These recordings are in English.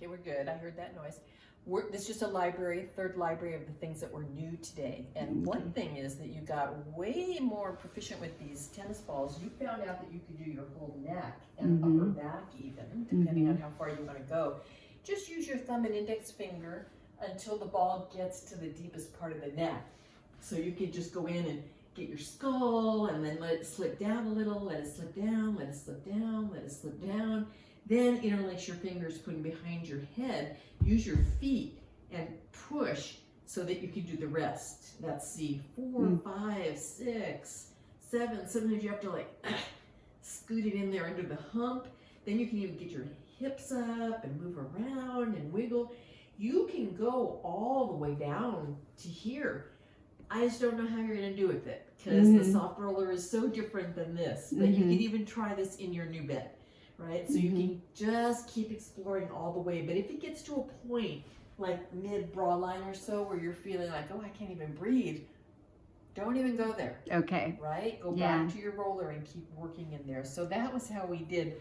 we're good. I heard that noise. This is just a library, third library of the things that were new today. And one thing is that you got way more proficient with these tennis balls. You found out that you could do your whole neck and upper back even, depending on how far you want to go. Just use your thumb and index finger until the ball gets to the deepest part of the neck. So you could just go in and get your skull and then let it slip down a little, let it slip down, let it slip down, let it slip down. Then interlace your fingers, putting behind your head. Use your feet and push so that you can do the rest. Let's see, 4, 5, 6, 7. Sometimes you have to like scoot it in there under the hump. Then you can even get your hips up and move around and wiggle. You can go all the way down to here. I just don't know how you're going to do with it because the soft roller is so different than this. But you can even try this in your new bed. Right? So you can just keep exploring all the way. But if it gets to a point like mid-bra line or so where you're feeling like, oh, I can't even breathe, don't even go there. Okay. Right? Go back to your roller and keep working in there. So that was how we did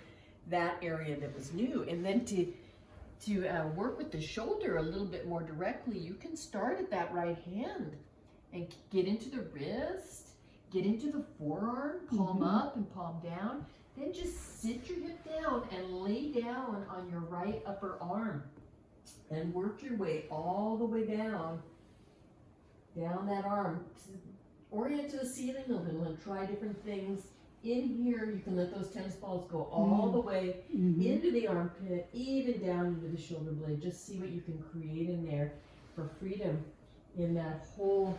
that area that was new. And then to work with the shoulder a little bit more directly, you can start at that right hand and get into the wrist, get into the forearm, palm up and palm down. Then just sit your hip down and lay down on your right upper arm and work your way all the way down that arm. Orient to the ceiling a little and try different things. In here, you can let those tennis balls go all the way into the armpit, even down into the shoulder blade. Just see what you can create in there for freedom in that whole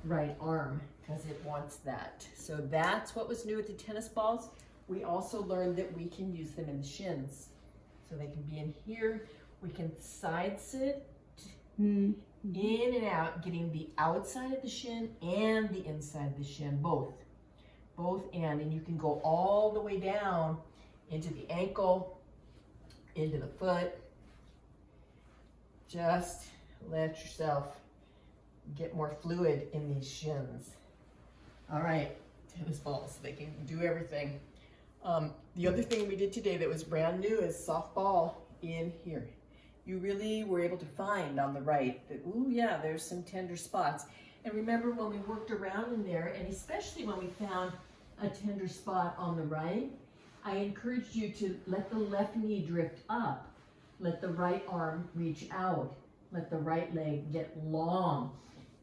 right arm because it wants that. So that's what was new with the tennis balls. We also learned that we can use them in the shins. So they can be in here. We can side sit in and out, getting the outside of the shin and the inside of the shin, both and you can go all the way down into the ankle, into the foot. Just let yourself get more fluid in these shins. All right, tennis balls, they can do everything. The other thing we did today that was brand new is softball in here. You really were able to find on the right that, ooh yeah, there's some tender spots. And remember when we worked around in there, and especially when we found a tender spot on the right, I encouraged you to let the left knee drift up, let the right arm reach out, let the right leg get long,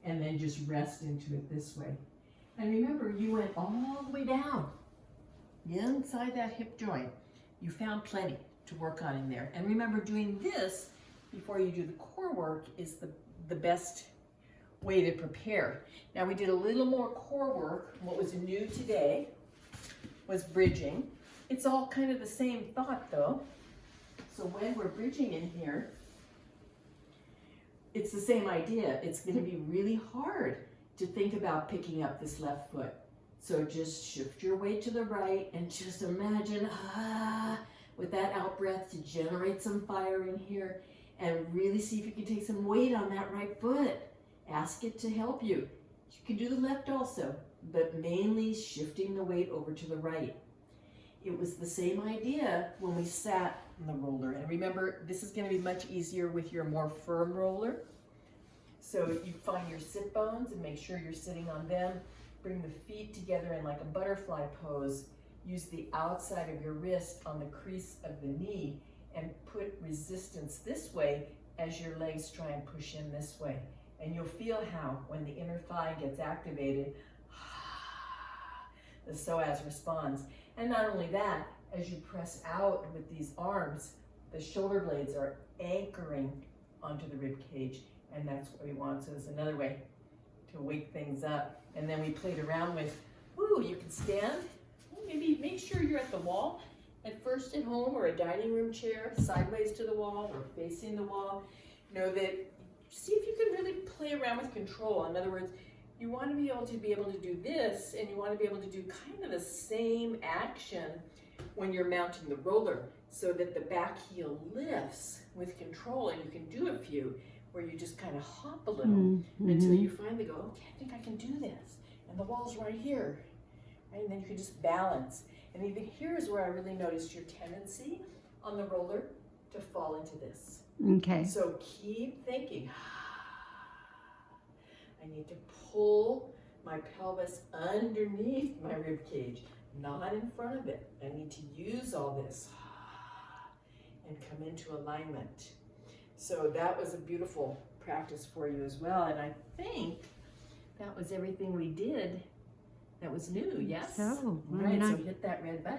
and then just rest into it this way. And remember, you went all the way down, inside that hip joint. You found plenty to work on in there. And remember, doing this before you do the core work is the best way to prepare. Now we did a little more core work. What was new today was bridging. It's all kind of the same thought though. So when we're bridging in here, it's the same idea. It's going to be really hard to think about picking up this left foot. So just shift your weight to the right and just imagine with that out breath to generate some fire in here and really see if you can take some weight on that right foot. Ask it to help you. You can do the left also, but mainly shifting the weight over to the right. It was the same idea when we sat on the roller. And remember, this is going to be much easier with your more firm roller. So you find your sit bones and make sure you're sitting on them. Bring the feet together in like a butterfly pose. Use the outside of your wrist on the crease of the knee and put resistance this way as your legs try and push in this way. And you'll feel how when the inner thigh gets activated, the psoas responds. And not only that, as you press out with these arms, the shoulder blades are anchoring onto the rib cage, and that's what we want. So it's another way to wake things up. And then we played around with, ooh, you can stand. Maybe make sure you're at the wall at first at home, or a dining room chair, sideways to the wall or facing the wall. Know that, see if you can really play around with control. In other words, you want to be able to do this, and you want to be able to do kind of the same action when you're mounting the roller, so that the back heel lifts with control, and you can do a few where you just kind of hop a little until you finally go, okay, I think I can do this. And the wall's right here. Right? And then you can just balance. And even here is where I really noticed your tendency on the roller to fall into this. Okay. So keep thinking, I need to pull my pelvis underneath my rib cage, not in front of it. I need to use all this and come into alignment. So that was a beautiful practice for you as well. And I think that was everything we did that was new, yes? So, Right, so hit that red button.